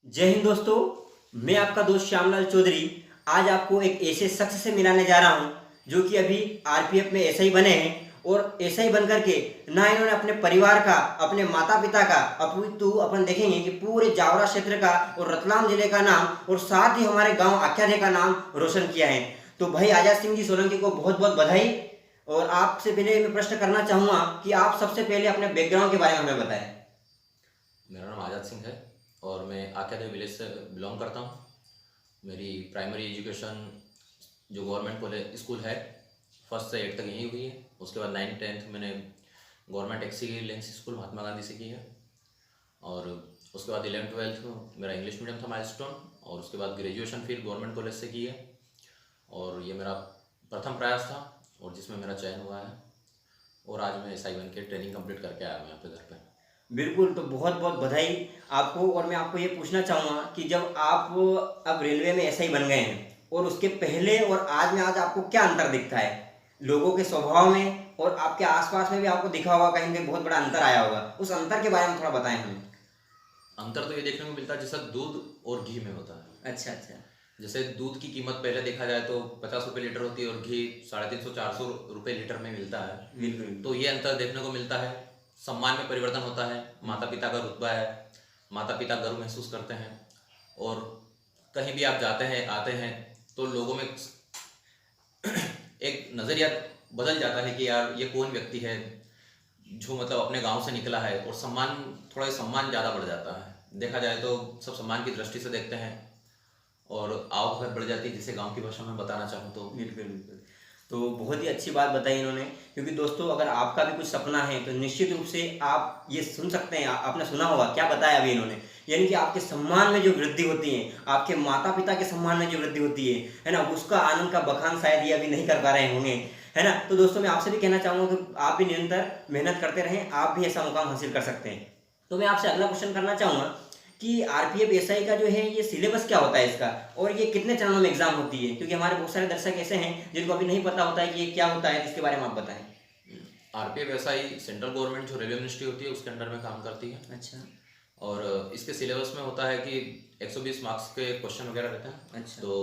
जय हिंद दोस्तों। मैं आपका दोस्त श्यामलाल चौधरी आज आपको एक ऐसे शख्स से मिलाने जा रहा हूं जो कि अभी आरपीएफ में एसआई बने हैं और एसआई बन करके ना इन्होंने अपने परिवार का, अपने माता पिता का, अपितु अपन देखेंगे कि पूरे जावरा क्षेत्र का और रतलाम जिले का नाम और साथ ही हमारे गांव आख्यादे का नाम रोशन किया है। तो भाई आजाद सिंह जी सोलंकी को बहुत बहुत बधाई। और आपसे पहले मैं प्रश्न करना चाहूंगा कि आप सबसे पहले अपने बैकग्राउंड के बारे में हमें बताएं। मेरा नाम आज़ाद सिंह है और मैं आख्यादे विलेज से बिलोंग करता हूँ। मेरी प्राइमरी एजुकेशन जो गवर्नमेंट कॉलेज स्कूल है फर्स्ट से 8 तक यहीं हुई है। उसके बाद 9th-10th मैंने government excellence school Mahatma Gandhi से की है और उसके बाद 11th-12th मेरा इंग्लिश मीडियम था माइलस्टोन और उसके बाद ग्रेजुएशन फिर गवर्नमेंट कॉलेज से की है और ये मेरा प्रथम प्रयास था और जिसमें मेरा चयन हुआ है और आज मैं एसआई बन के ट्रेनिंग कंप्लीट करके आया हूँ यहाँ पे घर पे। बिल्कुल, तो बहुत बहुत बधाई आपको। और मैं आपको ये पूछना चाहूँगा कि जब आप अब रेलवे में एसआई बन गए हैं और उसके पहले और आज में आज आपको क्या अंतर दिखता है लोगों के स्वभाव में, और आपके आसपास में भी आपको दिखा होगा कहीं कहीं बहुत बड़ा अंतर आया होगा, उस अंतर के बारे में थोड़ा बताएं हमें। अंतर तो ये देखने को मिलता है जैसा दूध और घी में होता है। अच्छा अच्छा। जैसे दूध की कीमत पहले देखा जाए तो 50 रुपये लीटर होती है और घी 350-400 रुपये लीटर में मिलता है। बिल्कुल। तो ये अंतर देखने को मिलता है। सम्मान में परिवर्तन होता है, माता पिता का रुतबा है, माता पिता गर्व महसूस करते हैं और कहीं भी आप जाते हैं आते हैं तो लोगों में एक नज़रिया बदल जाता है कि यार ये कौन व्यक्ति है जो मतलब अपने गांव से निकला है और थोड़ा सम्मान ज़्यादा बढ़ जाता है। देखा जाए तो सब सम्मान की दृष्टि से देखते हैं और आवक बढ़ जाती है, जिसे गांव की भाषा में बताना चाहूँ तो। बिल्कुल बिल्कुल। तो बहुत ही अच्छी बात बताई इन्होंने, क्योंकि दोस्तों अगर आपका भी कुछ सपना है तो निश्चित रूप से आप ये सुन सकते हैं। आपने सुना होगा क्या बताया अभी इन्होंने, यानी कि आपके सम्मान में जो वृद्धि होती है, आपके माता पिता के सम्मान में जो वृद्धि होती है ना, उसका आनंद का बखान शायद ये अभी नहीं कर पा रहे होंगे, है ना। तो दोस्तों मैं आपसे भी कहना चाहूँगा कि आप भी निरंतर मेहनत करते रहें, आप भी ऐसा मुकाम हासिल कर सकते हैं। तो मैं आपसे अगला क्वेश्चन करना चाहूँगा कि आरपीएफ एसआई का जो है ये सिलेबस क्या होता है इसका, और ये कितने चरणों में एग्जाम होती है, क्योंकि हमारे बहुत सारे दर्शक ऐसे हैं जिनको अभी नहीं पता होता है कि ये क्या होता है, इसके बारे में आप बताएं। आरपीएफ एसआई सेंट्रल गवर्नमेंट जो रेलवे मिनिस्ट्री होती है उसके अंडर में काम करती है। अच्छा। और इसके सिलेबस में होता है कि 120 मार्क्स के क्वेश्चन वगैरह रहते हैं। अच्छा। तो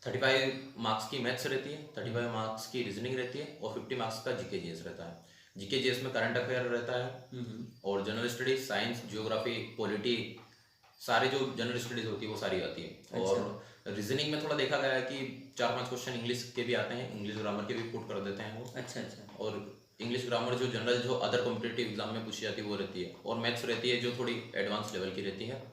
35 मार्क्स की मैथ्स रहती है, 35 मार्क्स की रीजनिंग रहती है और 50 मार्क्स का जीके जीएस रहता है। जीके जीएस में करंट अफेयर रहता है और general studies, science, geography, polity, सारे जो जनरल स्टडीज होती है वो सारी आती है। अच्छा। और रीजनिंग में थोड़ा देखा गया है कि 4-5 क्वेश्चन इंग्लिश के भी आते हैं, इंग्लिश ग्रामर के भी पुट कर देते हैं वो। अच्छा अच्छा। और इंग्लिश ग्रामर जो जनरल जो अदर कॉम्पिटिटिव एग्जाम में पूछी जाती है वो रहती है और मैथ्स रहती है जो थोड़ी एडवांस लेवल की रहती है।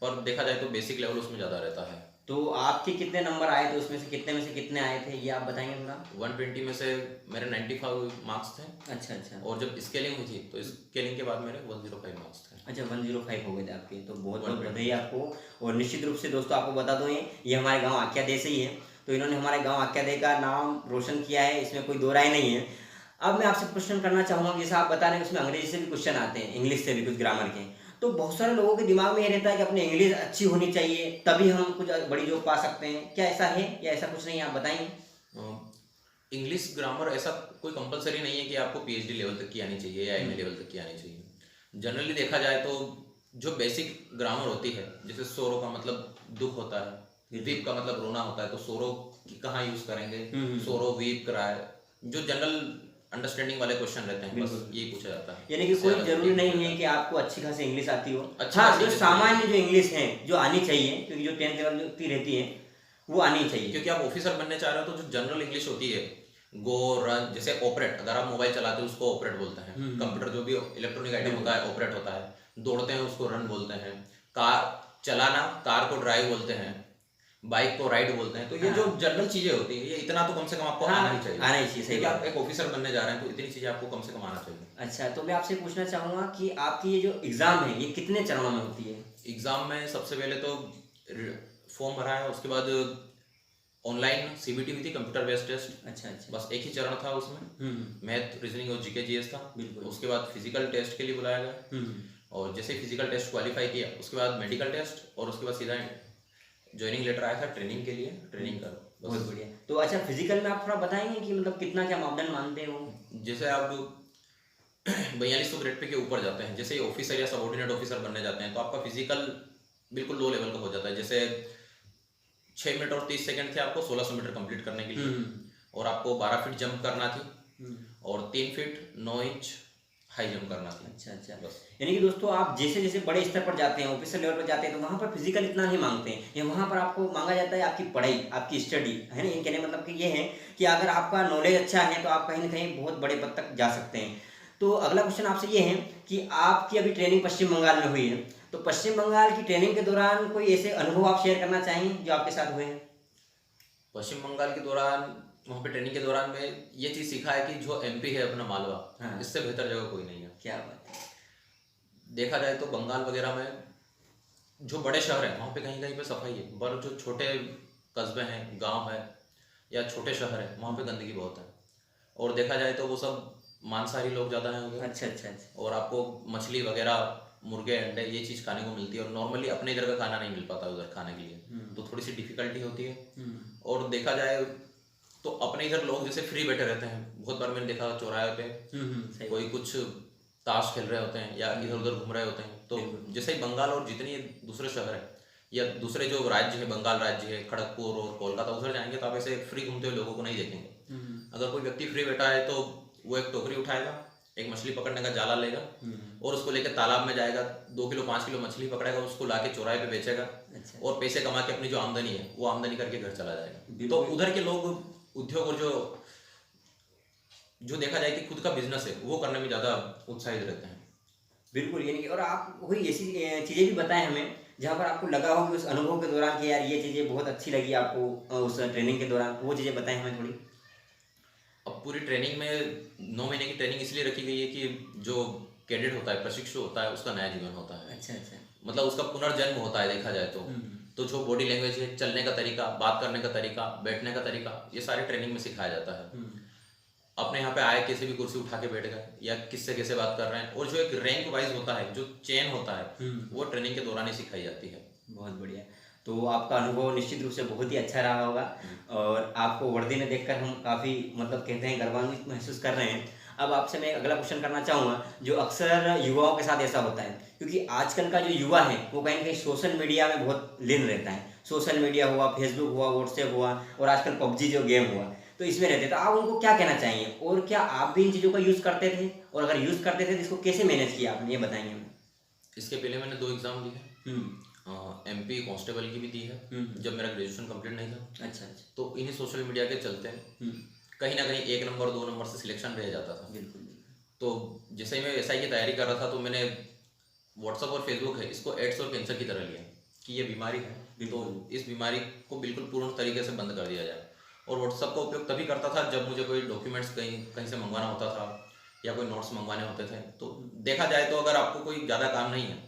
पर देखा जाए तो बेसिक लेवल उसमें ज़्यादा रहता है। तो आपके कितने नंबर आए थे, उसमें से कितने में से कितने आए थे, ये आप बताएंगे थोड़ा। 120 में से मेरे 95 मार्क्स थे। अच्छा अच्छा। और जब स्केलिंग हुई थी तो स्केलिंग के बाद मेरे 105 मार्क्स थे। अच्छा, 105 हो गए थे आपके, तो बहुत बहुत बधाई आपको। और निश्चित रूप से दोस्तों आपको बता दो ये हमारे गांव आख्यादे से ही है, तो इन्होंने हमारे गांव आख्यादे का नाम रोशन किया है, इसमें कोई दो राय नहीं है। अब मैं आपसे क्वेश्चन करना चाहूँगा, जैसा आप बता रहे हैं उसमें अंग्रेजी से भी क्वेश्चन आते हैं, इंग्लिश से भी कुछ ग्रामर के, तो बहुत सारे लोगों के दिमाग में ये रहता है कि अपनी इंग्लिश अच्छी होनी चाहिए तभी हम कुछ बड़ी जॉब पा सकते हैं। क्या ऐसा है या ऐसा कुछ नहीं है, आप बताएंगे। इंग्लिश ग्रामर ऐसा कोई कंपलसरी नहीं है कि आपको पीएचडी लेवल तक की आनी चाहिए या एमए लेवल तक की आनी चाहिए। जनरली देखा जाए तो जो बेसिक ग्रामर होती है, जैसे सोरो का मतलब दुख होता है, वीप का मतलब रोना होता है, तो सोरो कहाँ यूज करेंगे, सोरो, वीप, क्राई, जो जनरल अंडरस्टैंडिंग वाले क्वेश्चन रहते हैं बस यही पूछा जाता है। यानी कि कोई जरूरी नहीं है कि आपको अच्छी खासी इंग्लिश आती हो। अच्छा, जो सामान्य जो इंग्लिश है जो आनी चाहिए, क्योंकि जो 10th लेवल की रहती है वो आनी चाहिए, क्योंकि आप ऑफिसर बनने चाह रहे हो तो जो जनरल इंग्लिश होती है, गो, रन, जैसे ऑपरेट, अगर आप मोबाइल चलाते हो उसको ऑपरेट बोलते हैं, कंप्यूटर जो भी इलेक्ट्रॉनिक आइटम होता है ऑपरेट होता है, दौड़ते हैं उसको रन बोलते हैं, कार चलाना, कार को ड्राइव बोलते हैं, बाइक को राइड बोलते हैं। तो ये जो जनरल चीजें होती है ये इतना तो कम से कम आपको आना ही चाहिए। आना ही चाहिए, सही। आप एक ऑफिसर बनने जा रहे हैं तो इतनी चीजें आपको कम से कम आना चाहिए। अच्छा, तो मैं आपसे पूछना चाहूंगा कि आपकी ये जो एग्जाम है ये कितने चरणों में होती है। एग्जाम में सबसे पहले तो फॉर्म भरा है, उसके बाद ऑनलाइन सीबीटी हुई थी, कंप्यूटर बेस्ड टेस्ट। अच्छा अच्छा। बस एक ही चरण था उसमें, मैथ, रीजनिंग और जीके जीएस था। बिल्कुल। उसके बाद फिजिकल टेस्ट के लिए बुलाया गया और जैसे फिजिकल टेस्ट क्वालिफाई किया उसके बाद मेडिकल टेस्ट और उसके बाद सीधा ज्वाइनिंग लेटर आया था ट्रेनिंग के लिए, ट्रेनिंग करो। बहुत बढ़िया। तो अच्छा, फिजिकल में आप थोड़ा बताएंगे कि मतलब कितना क्या मापदंड मानते हो। जैसे आप 4200 ग्रेड पे के ऊपर जाते हैं, जैसे ऑफिसर या सबऑर्डिनेट ऑफिसर बनने जाते हैं तो आपका फिजिकल बिल्कुल लो लेवल का हो जाता है। जैसे 6 मिनट और 30 सेकंड थे आपको 1600 मीटर कंप्लीट करने के लिए, और आपको 12 फीट जंप करना थी, और 3 फीट 9 इंच हाई जंप करना थी। अच्छा अच्छा। बस। यानी कि दोस्तों आप जैसे जैसे बड़े स्तर पर जाते हैं, ऑफिसर लेवल पर जाते हैं, तो वहाँ पर फिजिकल इतना नहीं मांगते हैं, या वहाँ पर आपको मांगा जाता है आपकी पढ़ाई, आपकी स्टडी, है ना। ये कहने मतलब कि ये है कि अगर आपका नॉलेज अच्छा है तो आप कहीं ना कहीं बहुत बड़े पद तक जा सकते हैं। तो अगला क्वेश्चन आपसे ये है कि आपकी अभी ट्रेनिंग पश्चिम बंगाल में हुई है, तो पश्चिम बंगाल की ट्रेनिंग के दौरान कोई ऐसे अनुभव आप शेयर करना चाहेंगे जो आपके साथ हुए हैं? पश्चिम बंगाल के दौरान, वहाँ पे ट्रेनिंग के दौरान मैं ये चीज़ सीखा है कि जो एमपी है अपना मालवा, हाँ। इससे बेहतर जगह कोई नहीं है। क्या बात है। देखा जाए तो बंगाल वगैरह में जो बड़े शहर हैं वहाँ पे कहीं कहीं पे सफाई है, पर जो छोटे कस्बे हैं, गांव है या छोटे शहर है, वहाँ पे गंदगी बहुत है। और देखा जाए तो वो सब मांसाहारी लोग ज़्यादा हैं उधर, अच्छा अच्छा अच्छा। और आपको मछली वगैरह, मुर्गे, अंडे, ये चीज़ खाने को मिलती है, और नॉर्मली अपने इधर का खाना नहीं मिल पाता उधर खाने के लिए, तो थोड़ी सी डिफिकल्टी होती है। और देखा जाए तो अपने इधर लोग जैसे फ्री बैठे रहते हैं, बहुत बार मैंने देखा चौराहे पे सही कोई कुछ ताश खेल रहे होते हैं या इधर उधर घूम रहे होते हैं। तो जैसे ही बंगाल और जितनी दूसरे शहर है या दूसरे जो राज्य है, बंगाल राज्य है, खड़गपुर और कोलकाता, उधर जाएंगे तो आप ऐसे फ्री घूमते हुए लोगों को नहीं देखेंगे। अगर कोई व्यक्ति फ्री बैठा है तो वो एक टोकरी उठाएगा, एक मछली पकड़ने का जाला लेगा, और उसको लेकर तालाब में जाएगा, 2 किलो 5 किलो मछली पकड़ेगा, उसको लाके चौराहे पे बेचेगा, अच्छा। और पैसे कमा के अपनी जो आमदनी है वो आमदनी करके घर चला जाएगा। तो उधर के लोग उद्योग और जो जो देखा जाए कि खुद का बिजनेस है वो करने में ज़्यादा उत्साहित रहते हैं। बिल्कुल। यानी कि और आप कोई ऐसी चीज़ें भी बताएं हमें जहाँ पर आपको लगा हो कि उस अनुभव के दौरान कि यार ये चीज़ें बहुत अच्छी लगी आपको, उस ट्रेनिंग के दौरान वो चीज़ें बताएं हमें थोड़ी। अब पूरी ट्रेनिंग में 9 महीने की ट्रेनिंग इसलिए रखी गई है कि जो कैडेट होता है, प्रशिक्षु होता है, उसका नया जीवन होता है। अच्छा अच्छा। मतलब उसका पुनर्जन्म होता है देखा जाए तो जो बॉडी लैंग्वेज है, चलने का तरीका, बात करने का तरीका, बैठने का तरीका, ये सारे ट्रेनिंग में सिखाया जाता है। अपने यहाँ पे आए कैसे भी कुर्सी उठा के बैठ गए या किससे कैसे बात कर रहे हैं, और जो एक रैंक वाइज होता है, जो चेन होता है, वो ट्रेनिंग के दौरान ही सिखाई जाती है। बहुत बढ़िया। तो आपका अनुभव निश्चित रूप से बहुत ही अच्छा रहा होगा, और आपको वर्दी में देखकर हम काफ़ी मतलब कहते हैं गर्वान्वित महसूस कर रहे हैं। अब आपसे मैं अगला क्वेश्चन करना चाहूँगा, जो अक्सर युवाओं के साथ ऐसा होता है, क्योंकि आजकल का जो युवा है वो कहीं ना कहीं सोशल मीडिया में बहुत लीन रहता है। सोशल मीडिया हुआ, फेसबुक हुआ, व्हाट्सएप हुआ, और आजकल पबजी जो गेम हुआ, तो इसमें रहते हैं। तो आप उनको क्या कहना चाहेंगे, और क्या आप भी इन चीज़ों का यूज़ करते थे, और अगर यूज़ करते थे तो इसको कैसे मैनेज किया आपने, ये बताएंगे हमें। इसके पहले मैंने 2 एग्ज़ाम दिए, एमपी कांस्टेबल की भी दी है, जब मेरा ग्रेजुएशन कंप्लीट नहीं था। अच्छा अच्छा। तो इन्हीं सोशल मीडिया के चलते कहीं ना कहीं 1 नंबर 2 नंबर से सिलेक्शन रह जाता था। बिल्कुल बिल्कुल। तो जैसे ही मैं एसआई की तैयारी कर रहा था तो मैंने व्हाट्सअप और फेसबुक है इसको एड्स और कैंसर की तरह लिया कि ये बीमारी है, तो इस बीमारी को बिल्कुल पूर्ण तरीके से बंद कर दिया जाए। और व्हाट्सअप का उपयोग तभी करता था जब मुझे कोई डॉक्यूमेंट्स कहीं कहीं से मंगवाना होता था या कोई नोट्स मंगवाने होते थे। तो देखा जाए तो अगर आपको कोई ज़्यादा काम नहीं है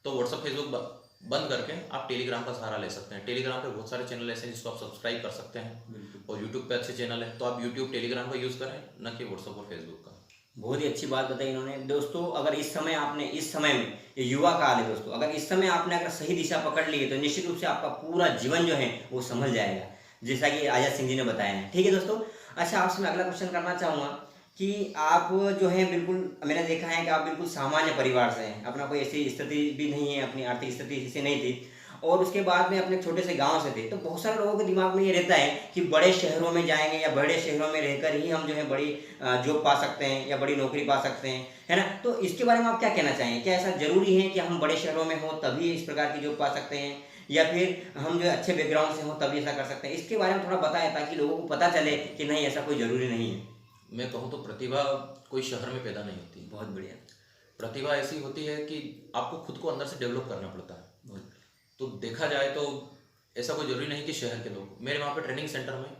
तो व्हाट्सअप फेसबुक बंद करके आप टेलीग्राम का सहारा ले सकते हैं। टेलीग्राम पे बहुत सारे चैनल ऐसे हैं जिसको आप सब्सक्राइब कर सकते हैं, और यूट्यूब पे अच्छे चैनल है, तो आप यूट्यूब टेलीग्राम का यूज़ करें, न कि व्हाट्सअप और फेसबुक का। बहुत ही अच्छी बात बताई इन्होंने। दोस्तों अगर इस समय आपने, इस समय में, ये युवा काल है दोस्तों, अगर इस समय आपने अगर सही दिशा पकड़ ली है तो निश्चित रूप से आपका पूरा जीवन जो है वो संभल जाएगा, जैसा कि आजाद सिंह जी ने बताया है। ठीक है दोस्तों। अच्छा, आपसे मैं अगला क्वेश्चन करना चाहूँगा कि आप जो है बिल्कुल, मैंने देखा है कि आप बिल्कुल सामान्य परिवार से हैं, अपना कोई ऐसी स्थिति भी नहीं है, अपनी आर्थिक स्थिति ऐसी नहीं थी, और उसके बाद में अपने छोटे से गांव से थे। तो बहुत सारे लोगों के दिमाग में ये रहता है कि बड़े शहरों में जाएंगे या बड़े शहरों में रहकर ही हम जो है बड़ी जॉब पा सकते हैं या बड़ी नौकरी पा सकते हैं, है ना। तो इसके बारे में आप क्या कहना चाहेंगे? क्या ऐसा जरूरी है कि हम बड़े शहरों में हो तभी इस प्रकार की जॉब पा सकते हैं, या फिर हम जो अच्छे बैकग्राउंड से हो तभी ऐसा कर सकते हैं? इसके बारे में थोड़ा बताएं ताकि लोगों को पता चले कि नहीं, ऐसा कोई जरूरी नहीं है। मैं कहूँ तो प्रतिभा कोई शहर में पैदा नहीं होती। बहुत बढ़िया। प्रतिभा ऐसी होती है कि आपको खुद को अंदर से डेवलप करना पड़ता है। बहुत। तो देखा जाए तो ऐसा कोई जरूरी नहीं कि शहर के लोग, मेरे वहाँ पे ट्रेनिंग सेंटर में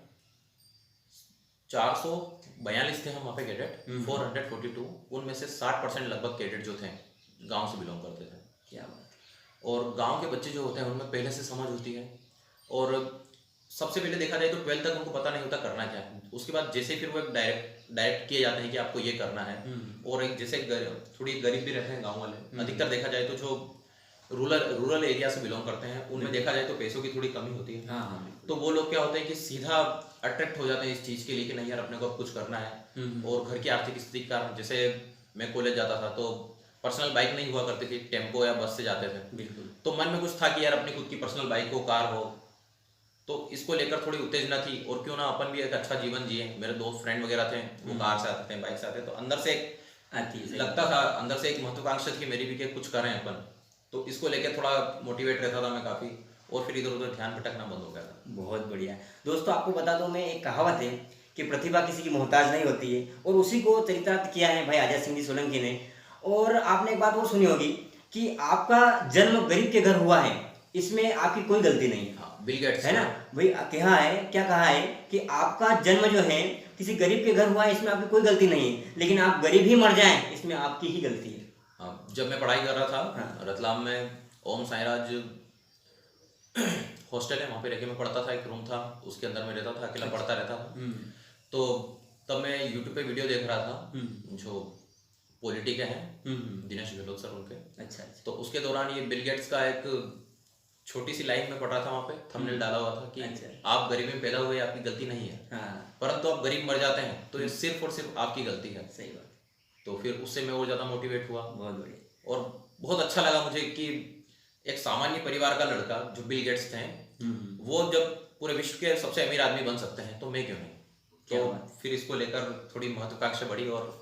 442 थे हम वहाँ पे कैडेट, 442, उनमें से 60% लगभग कैडेट जो थे गांव से बिलोंग करते थे। क्या बात। और गांव के बच्चे जो होते हैं उनमें पहले से समझ होती है, और सबसे पहले देखा जाए तो 12th तक उनको पता नहीं होता करना क्या है। उसके बाद जैसे फिर वो एक डायरेक्ट किए जाते हैं कि आपको ये करना है। और एक जैसे थोड़ी गरीब भी रहते हैं गाँव वाले, अधिकतर देखा जाए तो जो रूरल एरिया से बिलोंग करते हैं उनमें देखा जाए तो पैसों की थोड़ी कमी होती है। हाँ। तो वो लोग क्या होते हैं कि सीधा अट्रैक्ट हो जाते हैं इस चीज़ के लिए कि नहीं यार अपने को अब कुछ करना है। और घर की आर्थिक स्थिति का, जैसे मैं कॉलेज जाता था तो पर्सनल बाइक नहीं हुआ करती थी, टेम्पो या बस से जाते थे। बिल्कुल। तो मन में कुछ था कि यार अपनी खुद की पर्सनल बाइक हो, कार हो, तो इसको लेकर थोड़ी उत्तेजना थी और क्यों ना अपन भी एक अच्छा जीवन जिए। मेरे दोस्त फ्रेंड वगैरह थे, वो कार से आते थे, बाइक से आते थे, तो अंदर से एक आती है, सही लगता था, अंदर से एक महत्वाकांक्षा थी कि मेरी भी कि कुछ करें अपन। तो इसको लेकर थोड़ा मोटिवेट रहता था मैं काफ़ी, और फिर इधर उधर ध्यान भटकना बंद हो गया था। बहुत बढ़िया। दोस्तों आपको बता दूं मैं, एक कहावत है कि प्रतिभा किसी की मोहताज नहीं होती है, और उसी को चरितार्थ किया है भाई आजाद सिंह जी सोलंकी ने। और आपने एक बात और सुनी होगी कि आपका जन्म गरीब के घर हुआ है, इसमें आपकी कोई गलती नहीं है। हाँ, बिल गेट्स है ना भाई, क्या कहा है कि आपका जन्म जो है किसी गरीब के घर हुआ है, इसमें आपकी कोई गलती नहीं है, लेकिन आप गरीब ही मर जाएं इसमें आपकी ही गलती है। हाँ, जब मैं पढ़ाई कर रहा था हाँ। रतलाम में, ओम साईराज हॉस्टल है, वहाँ पे रह के मैं पढ़ता था, एक रूम था उसके अंदर में रहता था, अकेला पढ़ता रहता था। तो तब मैं यूट्यूब पे वीडियो देख रहा था, जो पॉलिटी के हैं दिनेश गहलोत सर उनके। अच्छा अच्छा। तो उसके दौरान ये बिल गेट्स का एक छोटी सी लाइन में पढ़ रहा था, वहाँ पे थंबनेल डाला हुआ था कि अच्छा। आप गरीबी में पैदा हुए, आपकी गलती नहीं है, हाँ, परंतु आप गरीब मर जाते हैं तो ये सिर्फ और सिर्फ आपकी गलती है। सही बात। तो फिर उससे मैं और ज़्यादा मोटिवेट हुआ, बहुत बढ़िया। और बहुत अच्छा लगा मुझे कि एक सामान्य परिवार का लड़का जो बिल गेट्स थे, वो जब पूरे विश्व के सबसे अमीर आदमी बन सकते हैं तो मैं क्यों नहीं। क्या तो बात। फिर इसको लेकर थोड़ी महत्वाकांक्षा बढ़ी और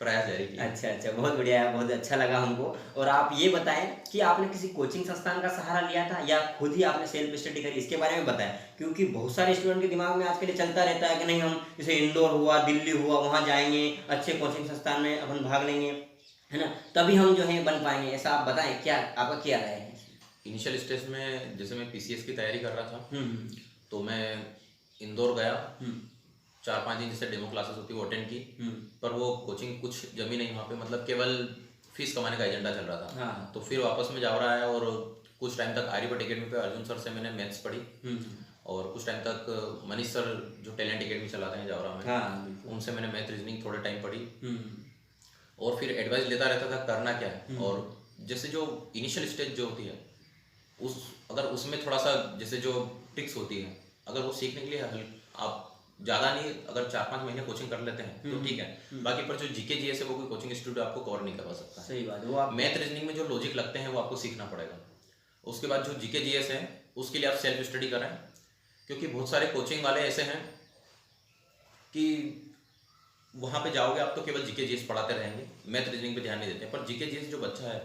प्रयास जारी किया। अच्छा अच्छा, बहुत बढ़िया है, बहुत अच्छा लगा हमको। और आप ये बताएं कि आपने किसी कोचिंग संस्थान का सहारा लिया था या खुद ही आपने सेल्फ स्टडी करी, इसके बारे में बताएं, क्योंकि बहुत सारे स्टूडेंट के दिमाग में आजकल ये चलता रहता है कि नहीं हम जैसे इंदौर हुआ, दिल्ली हुआ, वहाँ जाएंगे, अच्छे कोचिंग संस्थान में अपन भाग लेंगे, है ना, तभी हम जो है बन पाएंगे। ऐसा आप बताएं, क्या आपका क्या राय है? इनिशियल स्टेज में जैसे मैं पीसीएस की तैयारी कर रहा था, हम्म तो मैं इंदौर गया, हम्म 4-5 दिन जैसे डेमो क्लासेस होती है वो अटेंड की, हम्म पर वो कोचिंग कुछ जमी नहीं वहाँ पे, मतलब केवल फीस कमाने का एजेंडा चल रहा था। हाँ। तो फिर वापस में जा रहा है, और कुछ टाइम तक आर्यभट्ट अकेडमी पे अर्जुन सर से मैंने मैथ्स पढ़ी, और कुछ टाइम तक मनीष सर जो टैलेंट अकेडमी चलाते हैं जावरा में, हाँ बिल्कुल। उनसे मैंने मैथ रीजनिंग थोड़े टाइम पढ़ी, हम्म और फिर एडवाइस लेता रहता था करना क्या है। और जैसे जो इनिशियल स्टेज जो होती है अगर उसमें थोड़ा सा जैसे जो ट्रिक्स होती है, अगर वो सीखने के लिए आप ज़्यादा नहीं, अगर 4-5 महीने कोचिंग कर लेते हैं तो ठीक है, बाकी पर जो जीके जीएस है वो कोई कोचिंग इंस्टीट्यूट आपको कवर नहीं करवा सकता। सही बात है। वो आप मैथ रीजनिंग में जो लॉजिक लगते हैं वो आपको सीखना पड़ेगा। उसके बाद जो जीके जीएस है उसके लिए आप सेल्फ स्टडी करें, क्योंकि बहुत सारे कोचिंग वाले ऐसे हैं कि वहाँ पे जाओगे आप तो केवल जीके जीएस पढ़ाते रहेंगे, मैथ रीजनिंग पे ध्यान नहीं देते। पर जीके जीएस जो बच्चा है,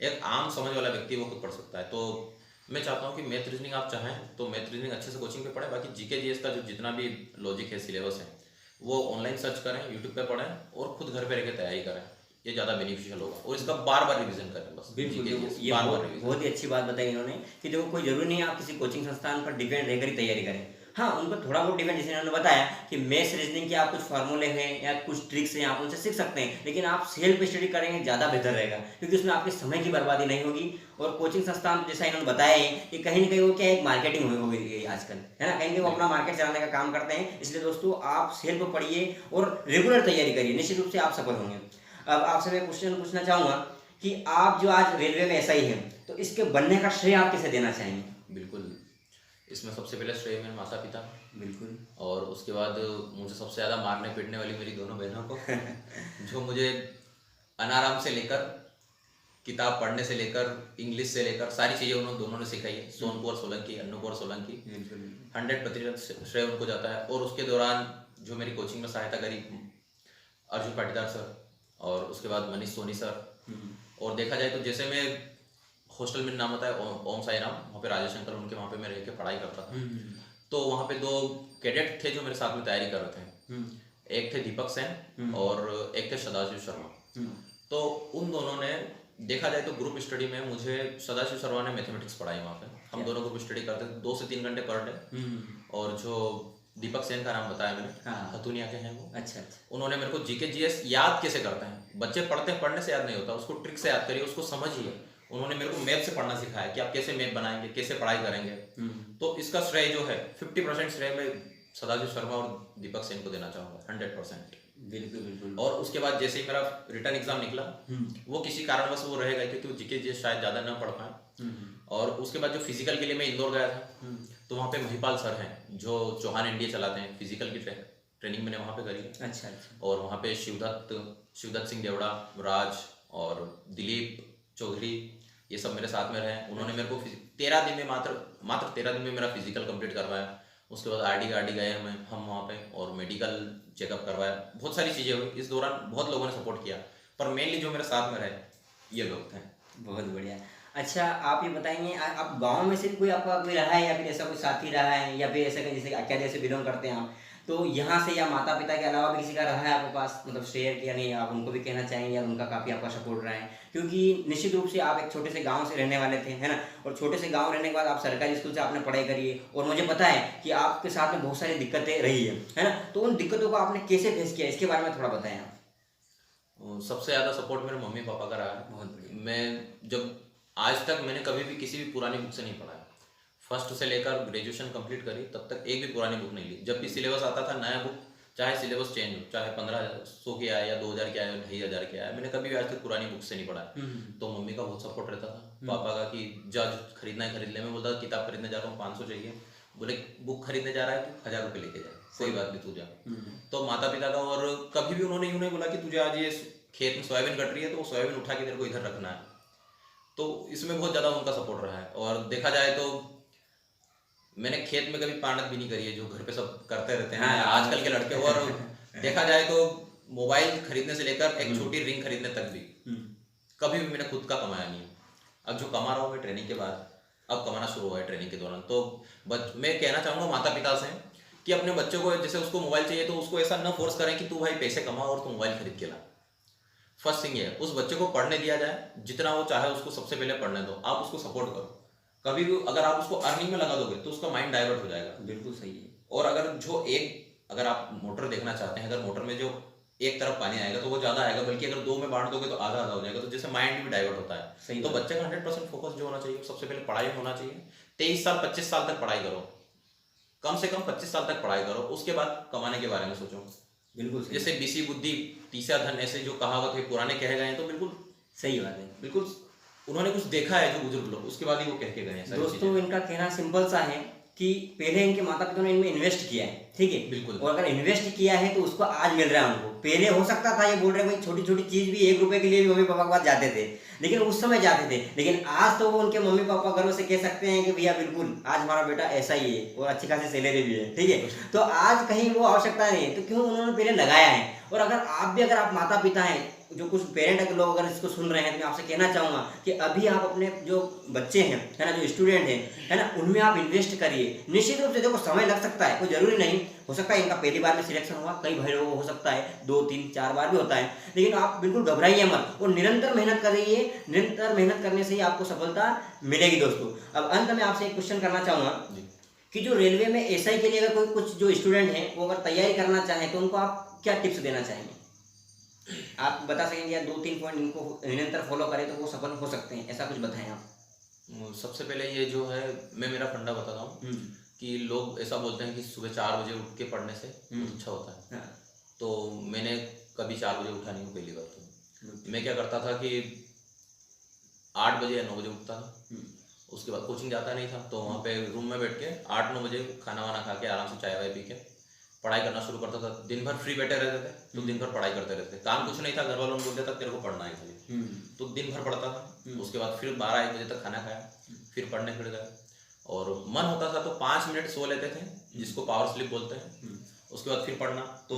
एक आम समझ वाला व्यक्ति, वो खुद पढ़ सकता है। तो मैं चाहता हूँ कि मैथ रीजनिंग आप चाहें तो मैथ रीजनिंग अच्छे से कोचिंग पे पढ़ें, बाकी जीके जीएस का जो जितना भी लॉजिक है, सिलेबस है, वो ऑनलाइन सर्च करें, यूट्यूब पे पढ़ें, और खुद घर पे रह के तैयारी करें, ये ज़्यादा बेनिफिशियल होगा। और इसका बार बार रिविजन करें, बस बिल्कुल। GK GS ये बार-बार बहुत रिवीजन। बहुत ही अच्छी बात बताई इन्होंने कि देखो कोई जरूरी नहीं है आप किसी कोचिंग संस्थान पर डिपेंड रहकर ही तैयारी करें। हाँ, उनको थोड़ा बहुत डिपेंड, जैसे इन्होंने बताया कि मैथ्स रीजनिंग के आप कुछ फार्मूले हैं या कुछ ट्रिक्स हैं, आप उनसे सीख सकते हैं, लेकिन आप सेल्फ स्टडी करेंगे ज़्यादा बेहतर रहेगा, क्योंकि उसमें आपके समय की बर्बादी नहीं होगी। और कोचिंग संस्थान जैसा इन्होंने बताया है कि कहीं ना कहीं वो क्या एक मार्केटिंग हो गई है आजकल, है ना, कहीं ना कहीं वो अपना मार्केट चलाने का काम करते हैं। इसलिए दोस्तों आप सेल्फ पढ़िए और रेगुलर तैयारी करिए, निश्चित रूप से आप सफल होंगे। अब आपसे मैं क्वेश्चन पूछना चाहूँगा कि आप जो आज रेलवे में ऐसा ही हैं, तो इसके बनने का श्रेय आप किसे देना चाहेंगे? बिल्कुल, इसमें सबसे पहले श्रेय मेरे माता पिता, बिल्कुल। और उसके बाद मुझे सबसे ज़्यादा मारने पीटने वाली मेरी दोनों बहनों को जो मुझे अनाराम से लेकर, किताब पढ़ने से लेकर, इंग्लिश से लेकर सारी चीज़ें उन्होंने दोनों ने सिखाई है। सोनू और सोलंकी, अन्नू और सोलंकी, 100% श्रेय उनको जाता है। और उसके दौरान जो मेरी कोचिंग में सहायता करी, अर्जुन पाटीदार सर, और उसके बाद मनीष सोनी सर। और देखा जाए तो जैसे मैं हॉस्टल में नाम आता है ओम साई राम, वहाँ पे राजेश अंकल उनके वहाँ पे मैं रह के पढ़ाई करता था। तो वहाँ पे 2 कैडेट थे जो मेरे साथ में तैयारी कर रहे थे, एक थे दीपक सेन और एक थे सदाशिव शर्मा। तो उन दोनों ने, देखा जाए तो ग्रुप स्टडी में मुझे सदाशिव शर्मा ने मैथमेटिक्स पढ़ाई वहाँ पे, हम दोनों ग्रुप स्टडी करते थे 2 से 3 घंटे पर डे। और जो दीपक सेन का नाम बताया मैंने, हाँ। हथुनिया के हैं वो, अच्छा। उन्होंने मेरे को जीके जीएस याद कैसे करते हैं, बच्चे पढ़ते हैं, पढ़ने से याद नहीं होता, उसको ट्रिक से याद करिए, उसको समझिए। उन्होंने मेरे को मैप से पढ़ना सिखाया कि आप कैसे मैप बनाएंगे, कैसे पढ़ाई करेंगे। तो इसका श्रेय जो है 50% श्रेय मैं सदाशिव शर्मा और दीपक सेन को देना चाहूँगा, 100%। बिल्कुल बिल्कुल। और उसके बाद जैसे ही मेरा रिटर्न एग्जाम निकला, वो किसी कारणवश वो रहेगा क्योंकि वो जीके जीएस शायद ज़्यादा ना पढ़ पाए। और उसके बाद जो फिजिकल के लिए मैं इंदौर गया था, तो वहाँ पे महिपाल सर हैं जो चौहान इंडिया चलाते हैं, फिजिकल की ट्रेनिंग मैंने वहाँ पे करी। अच्छा। और वहाँ पे शिवदत्त सिंह देवड़ा, राज और दिलीप चौधरी, ये सब मेरे साथ में रहे। उन्होंने मेरे को 13 दिन में मात्र 13 दिन में मेरा फिजिकल कंप्लीट करवाया। उसके बाद आरडी गए हम वहाँ पे और मेडिकल चेकअप करवाया। बहुत सारी चीज़ें हुई इस दौरान, बहुत लोगों ने सपोर्ट किया, पर मेनली जो मेरे साथ में रहे ये लोग थे। बहुत बढ़िया। अच्छा, आप ये बताएंगे आप गांव में से भी कोई आपका कोई रहा है या फिर ऐसा कोई साथी रहा है या फिर ऐसा कहीं जैसे अकेले से बिलोंग करते हैं आप, तो यहाँ से या माता पिता के अलावा भी किसी का रहा है आपके पास, मतलब शेयर किया नहीं, आप उनको भी कहना चाहेंगे या उनका काफ़ी आपका सपोर्ट रहा है? क्योंकि निश्चित रूप से आप एक छोटे से गांव से रहने वाले थे, है ना, और छोटे से गांव रहने के बाद आप सरकारी स्कूल से आपने पढ़ाई करी है और मुझे पता है कि आपके साथ में बहुत सारी दिक्कतें रही है ना, तो उन दिक्कतों को आपने कैसे फेस किया, इसके बारे में थोड़ा बताएं आप। सबसे ज़्यादा सपोर्ट मेरे मम्मी पापा का रहा है। बहुत बढ़िया। मैं जब आज तक मैंने कभी भी किसी भी पुरानी बुक से नहीं पढ़ा है। फर्स्ट से लेकर ग्रेजुएशन कंप्लीट करी तब तक एक भी पुरानी बुक नहीं ली। जब भी सिलेबस आता था नया बुक, चाहे सिलेबस चेंज हो, चाहे 1500 की आए या 2000 की आए, 2500 की आए, मैंने कभी भी आज तक पुरानी बुक से नहीं पढ़ा है। तो मम्मी का बहुत सपोर्ट रहता था, पापा का कि जा खरीदना है खरीद ले। मैं बोलता किताब खरीदने जा रहा हूँ 500 चाहिए, बोले बुक खरीदने जा रहा है तो 1000 रुपये लेके जाए, कोई बात नहीं तू जा। तो माता पिता का, और कभी भी उन्होंने यूँ नहीं बोला कि तुझे आज ये खेत में सोयाबीन कट रही है तो वो सोयाबीन उठा के तेरे को इधर रखना है। तो इसमें बहुत ज़्यादा उनका सपोर्ट रहा है। और देखा जाए तो मैंने खेत में कभी पानत भी नहीं करी है, जो घर पे सब करते रहते हैं आजकल के लड़के। और देखा जाए तो मोबाइल खरीदने से लेकर एक छोटी रिंग खरीदने तक भी कभी भी मैंने खुद का कमाया नहीं है। अब जो कमा रहा हूँ मैं ट्रेनिंग के बाद, अब कमाना शुरू हुआ है ट्रेनिंग के दौरान। तो मैं कहना चाहूँगा माता पिता से कि अपने बच्चों को, जैसे उसको मोबाइल चाहिए तो उसको ऐसा न फोर्स करें कि तू भाई पैसे कमा और तू मोबाइल खरीद के ला। फर्स्ट थिंग ये है, उस बच्चे को पढ़ने दिया जाए, जितना वो चाहे उसको सबसे पहले पढ़ने दो, आप उसको सपोर्ट करो। कभी भी अगर आप उसको अर्निंग में लगा दोगे तो उसका माइंड डाइवर्ट हो जाएगा। बिल्कुल सही है। और अगर आप मोटर देखना चाहते हैं, अगर मोटर में जो एक तरफ पानी आएगा तो वो ज्यादा आएगा, बल्कि अगर दो में बांट दोगे तो आधा आधा हो जाएगा, तो जैसे माइंड भी डाइवर्ट होता है। सही तो बच्चे का 100% फोकस जो होना चाहिए सबसे पहले पढ़ाई में होना चाहिए। 23 साल 25 साल तक पढ़ाई करो, कम से कम 25 साल तक पढ़ाई करो, उसके बाद कमाने के बारे में सोचो। बिल्कुल सही। जैसे बीसी बुद्धि तीसरा धन, ऐसे जो कहावत है पुराने कहे गए हैं, तो बिल्कुल सही बात है। बिल्कुल उन्होंने कुछ देखा है जो बुजुर्ग लोग, उसके बाद ही वो कह के गए हैं। दोस्तों, इनका कहना सिंपल सा है कि पहले इनके माता पिता ने इनमें इन्वेस्ट किया है, ठीक है, बिल्कुल। और अगर इन्वेस्ट किया है तो उसको आज मिल रहा है उनको। पहले हो सकता था, ये बोल रहे हैं भाई छोटी छोटी चीज भी 1 रुपए के लिए भी मम्मी पापा के पास जाते थे, लेकिन उस समय जाते थे। लेकिन आज तो वो उनके मम्मी पापा गर्व से कह सकते हैं कि भैया बिल्कुल आज हमारा बेटा ऐसा ही है और अच्छी खासी सैलरी भी है, ठीक है। तो आज कहीं वो आवश्यकता नहीं है, तो क्यों उन्होंने पहले लगाया है। और अगर आप माता पिता हैं, जो कुछ पेरेंट अगर लोग अगर इसको सुन रहे हैं, तो मैं आपसे कहना चाहूँगा कि अभी आप अपने जो बच्चे हैं, है ना, जो स्टूडेंट हैं, है ना, उनमें आप इन्वेस्ट करिए। निश्चित रूप से देखो समय लग सकता है, कोई जरूरी नहीं, हो सकता है इनका पहली बार में सिलेक्शन हुआ, कई भाई लोगों को हो सकता है 2 3 4 बार भी होता है, लेकिन आप बिल्कुल घबराइए मत और निरंतर मेहनत करिए। निरंतर मेहनत करने से ही आपको सफलता मिलेगी। दोस्तों, अब अंत में आपसे एक क्वेश्चन करना चाहूँगा कि जो रेलवे में एसआई के लिए अगर कोई कुछ जो स्टूडेंट हैं वो अगर तैयारी करना चाहें तो उनको आप क्या टिप्स देना चाहेंगे? आप बता सकेंगे या 2 3 पॉइंट इनको निरंतर फॉलो करें तो वो सफल हो सकते हैं, ऐसा कुछ बताएं आप। सबसे पहले ये जो है, मैं मेरा फंडा बताता हूँ कि लोग ऐसा बोलते हैं कि सुबह 4 बजे उठ के पढ़ने से बहुत अच्छा होता है। हाँ। तो मैंने कभी 4 बजे उठा नहीं हूँ। पहली बार तो मैं क्या करता था कि 8 बजे या 9 बजे उठता था। उसके बाद कोचिंग जाता नहीं था, तो वहाँ पे रूम में बैठ के 8 9 बजे खाना वाना खा के आराम से चाय वाय पी के पढ़ाई करना शुरू करता था। दिन भर फ्री बैठे रहते थे तो दिन भर पढ़ाई करते रहते थे। काम कुछ नहीं था, घर वालों ने बोलते था तेरे को पढ़ना है खाली, तो दिन भर पढ़ता था। उसके बाद फिर 12 1 बजे तक खाना खाया, फिर पढ़ने फिर गए। और मन होता था तो 5 मिनट सो लेते थे, जिसको पावर स्लिप बोलते हैं। उसके बाद फिर पढ़ना, तो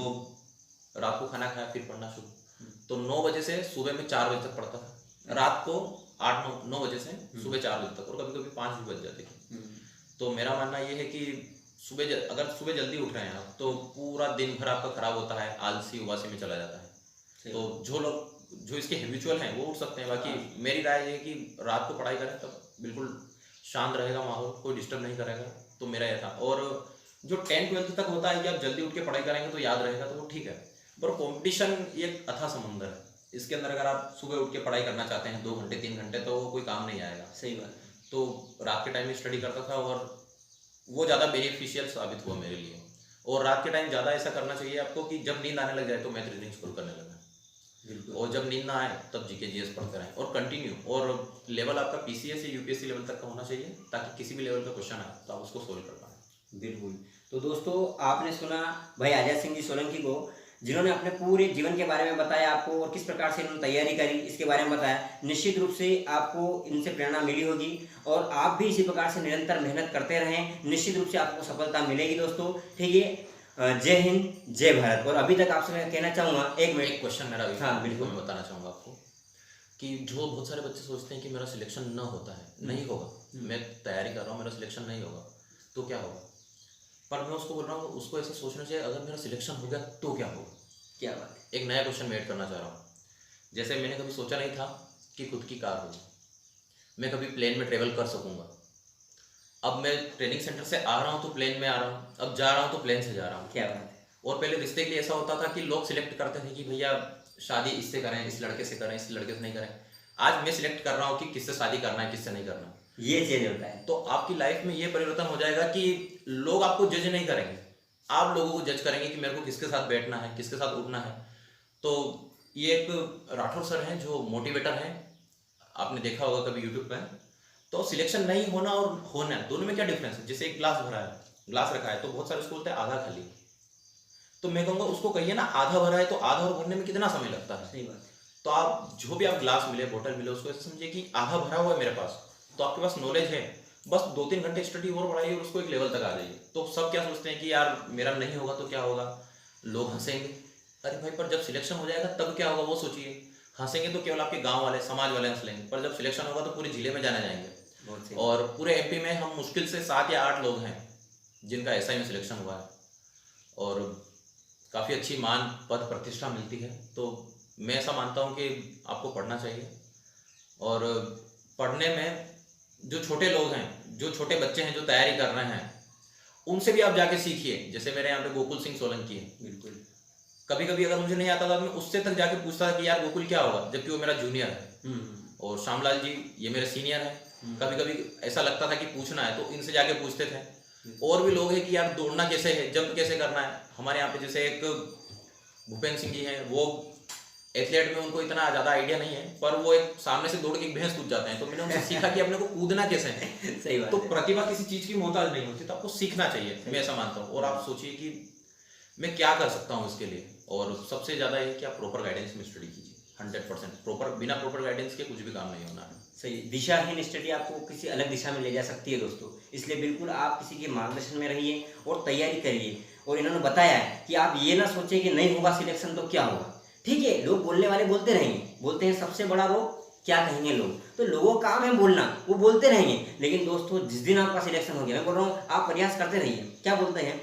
रात को खाना खाया फिर पढ़ना शुरू। तो 9 बजे से सुबह में 4 बजे तक पढ़ता था, रात को 8 9 बजे से सुबह 4 बजे तक, और कभी कभी 5 भी बज जाते थे। तो मेरा मानना ये है कि अगर सुबह जल्दी उठ रहे हैं आप तो पूरा दिन भर आपका खराब होता है, आलसी उबासी में चला जाता है। तो जो लोग जो इसके हैबिचुअल हैं वो उठ सकते हैं। बाकी मेरी राय ये है कि रात को पढ़ाई करें तब बिल्कुल शांत रहेगा माहौल, कोई डिस्टर्ब नहीं करेगा। तो मेरा यह था। और जो 10 12 तक होता है कि आप जल्दी उठ के पढ़ाई करेंगे तो याद रहेगा, तो वो ठीक है। पर कॉम्पिटिशन ये एक अथाह समुंदर है, इसके अंदर अगर आप सुबह उठ के पढ़ाई करना चाहते हैं 2 घंटे 3 घंटे, तो कोई काम नहीं आएगा। सही बात। तो रात के टाइम में स्टडी करता था और वो ज़्यादा बेनिफिशियल साबित हुआ मेरे लिए। और रात के टाइम ज़्यादा ऐसा करना चाहिए आपको कि जब नींद आने लग जाए तो मैथ रीडिंग स्कोर करने लगा। और जब नींद ना आए तब जीके जीएस पढ़ते रहें और कंटिन्यू। और लेवल आपका पीसीएस या यूपीएससी लेवल तक का होना चाहिए, ताकि किसी भी लेवल का क्वेश्चन आए तो आप उसको सोल्व कर पाएँ। बिल्कुल। तो दोस्तों, आपने सुना भाई आजाद सिंह जी सोलंकी को, जिन्होंने अपने पूरे जीवन के बारे में बताया आपको और किस प्रकार से इन्होंने तैयारी करी इसके बारे में बताया। निश्चित रूप से आपको इनसे प्रेरणा मिली होगी और आप भी इसी प्रकार से निरंतर मेहनत करते रहें, निश्चित रूप से आपको सफलता मिलेगी दोस्तों। ठीक है, जय हिंद जय भारत। और अभी तक आपसे मैं कहना चाहूँगा एक मिनट, एक क्वेश्चन मेरा अभी हाँ बिल्कुल, मैं बताना चाहूँगा आपको कि जो बहुत सारे बच्चे सोचते हैं कि मेरा सिलेक्शन न होता है, नहीं होगा, मैं तैयारी कर रहा हूँ, मेरा सिलेक्शन नहीं होगा तो क्या होगा। पर मैं उसको बोल रहा हूँ, उसको ऐसा सोचना चाहिए अगर मेरा सिलेक्शन हो गया तो क्या होगा। क्या बात है। एक नया क्वेश्चन मैं ऐड करना चाह रहा हूँ। जैसे मैंने कभी सोचा नहीं था कि खुद की कार होगी, मैं कभी प्लेन में ट्रेवल कर सकूँगा। अब मैं ट्रेनिंग सेंटर से आ रहा हूँ तो प्लेन में आ रहा हूँ, अब जा रहा हूँ तो प्लेन से जा रहा हूँ। क्या बात है। और पहले रिश्ते के लिए ऐसा होता था कि लोग सिलेक्ट करते थे कि भैया शादी इससे करें, इस लड़के से करें, इस लड़के से नहीं करें। आज मैं सिलेक्ट कर रहा हूँ कि किससे शादी करना है, किससे नहीं करना। ये चेंज होता है। तो आपकी लाइफ में ये परिवर्तन हो जाएगा कि लोग आपको जज नहीं करेंगे, आप लोगों को जज करेंगे कि मेरे को किसके साथ बैठना है, किसके साथ उठना है। तो ये एक राठौर सर हैं जो मोटिवेटर हैं, आपने देखा होगा कभी यूट्यूब पे। तो सिलेक्शन नहीं होना और होना, दोनों में क्या डिफरेंस है। जैसे एक ग्लास भरा है, ग्लास रखा है, तो बहुत सारे उसको बोलते हैं आधा खाली। तो मैं कहूँगा उसको कहिए ना आधा भरा है, तो आधा और भरने में कितना समय लगता है। सही बात है। तो आप जो भी आप ग्लास मिले, बोतल मिले, उसको ऐसे समझिए कि आधा भरा हुआ है मेरे पास, तो आपके पास नॉलेज है, बस 2-3 घंटे स्टडी और बढ़ाइए और उसको एक लेवल तक आ जाइए। तो सब क्या सोचते हैं कि यार मेरा नहीं होगा तो क्या होगा, लोग हंसेंगे। अरे भाई, पर जब सिलेक्शन हो जाएगा तब क्या होगा वो सोचिए। हंसेंगे तो केवल आपके गांव वाले, समाज वाले हंस लेंगे, पर जब सिलेक्शन होगा तो पूरे जिले में जाने जाएंगे। बहुत सही। और पूरे एमपी में हम मुश्किल से 7 या 8 लोग हैं जिनका एसआई में सिलेक्शन हुआ है और काफ़ी अच्छी मान, पद, प्रतिष्ठा मिलती है। तो मैं ऐसा मानता हूँ कि आपको पढ़ना चाहिए। और पढ़ने में जो छोटे लोग हैं, जो छोटे बच्चे हैं, जो तैयारी कर रहे हैं, उनसे भी आप जाके सीखिए। जैसे मेरे यहाँ पे गोकुल सिंह सोलंकी है, बिल्कुल। कभी कभी अगर मुझे नहीं आता था तो मैं उससे तक जाके पूछता था कि यार गोकुल क्या होगा, जबकि वो मेरा जूनियर है। और श्यामलाल जी ये मेरे सीनियर हैं। कभी कभी ऐसा लगता था कि पूछना है तो इनसे जाके पूछते थे। और भी लोग हैं कि यार दौड़ना कैसे है, जंप कैसे करना है। हमारे यहाँ पे जैसे एक भूपेंद्र सिंह जी हैं, वो एथलेट में उनको इतना ज़्यादा आइडिया नहीं है, पर वो एक सामने से दौड़ के एक भैंस कूद जाते हैं। तो मैंने उनसे सीखा कि अपने को कूदना कैसे है। सही बात तो है। प्रतिभा किसी चीज़ की मोहताज नहीं होती, तो आपको सीखना चाहिए, मैं ऐसा मानता हूँ। और आप सोचिए कि मैं क्या कर सकता हूँ इसके लिए। और सबसे ज़्यादा ये कि आप प्रॉपर गाइडेंस में स्टडी कीजिए। 100% प्रॉपर, बिना प्रॉपर गाइडेंस के कुछ भी काम नहीं होना है। सही। दिशाहीन स्टडी आपको किसी अलग दिशा में ले जा सकती है दोस्तों, इसलिए बिल्कुल आप किसी के मार्गदर्शन में रहिए और तैयारी करिए। और इन्होंने बताया है कि आप ये ना सोचें कि नहीं होगा सिलेक्शन तो क्या होगा। ठीक है, लोग बोलने वाले बोलते रहेंगे, बोलते हैं सबसे बड़ा रोग क्या कहेंगे लोग, तो लोगों का काम है बोलना, वो बोलते रहेंगे। लेकिन दोस्तों जिस दिन आपका सिलेक्शन हो गया, मैं बोल रहा हूँ आप प्रयास करते रहिए। क्या बोलते हैं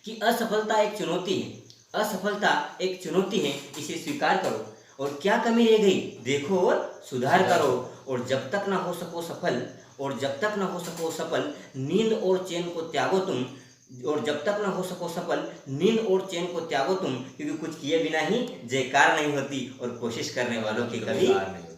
कि असफलता एक चुनौती है, असफलता एक चुनौती है, इसे स्वीकार करो और क्या कमी रह गई देखो और सुधार करो। और जब तक ना हो सको सफल, और जब तक ना हो सको सफल, नींद और चैन को त्यागो तुम। और जब तक ना हो सको सफल, नींद और चैन को त्यागो तुम, क्योंकि कुछ किए बिना ही जयकार नहीं होती और कोशिश करने वालों की कभी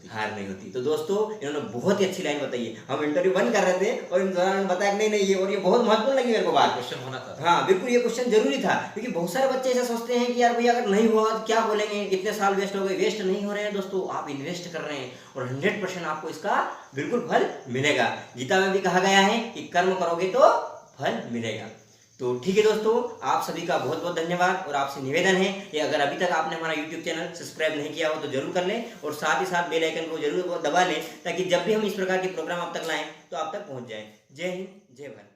हार नहीं होती। तो दोस्तों इन्होंने बहुत ही अच्छी लाइन बताई है। हम इंटरव्यू बंद कर रहे थे और इन दौरान बताया कि नहीं ये, और ये बहुत महत्वपूर्ण लगी मेरे को बात। क्वेश्चन होना था। हाँ बिल्कुल, ये क्वेश्चन जरूरी था, क्योंकि बहुत सारे बच्चे ऐसा सोचते हैं कि यार भैया अगर नहीं हुआ तो क्या बोलेंगे, इतने साल वेस्ट हो गए। वेस्ट नहीं हो रहे हैं दोस्तों, आप इन्वेस्ट कर रहे हैं और 100% आपको इसका बिल्कुल फल मिलेगा। गीता में भी कहा गया है कि कर्म करोगे तो फल मिलेगा। तो ठीक है दोस्तों, आप सभी का बहुत बहुत धन्यवाद। और आपसे निवेदन है कि अगर अभी तक आपने हमारा YouTube चैनल सब्सक्राइब नहीं किया हो तो जरूर कर लें, और साथ ही साथ बेल आइकन को जरूर दबा लें, ताकि जब भी हम इस प्रकार के प्रोग्राम आप तक लाएं तो आप तक पहुंच जाएं। जय हिंद जय भारत।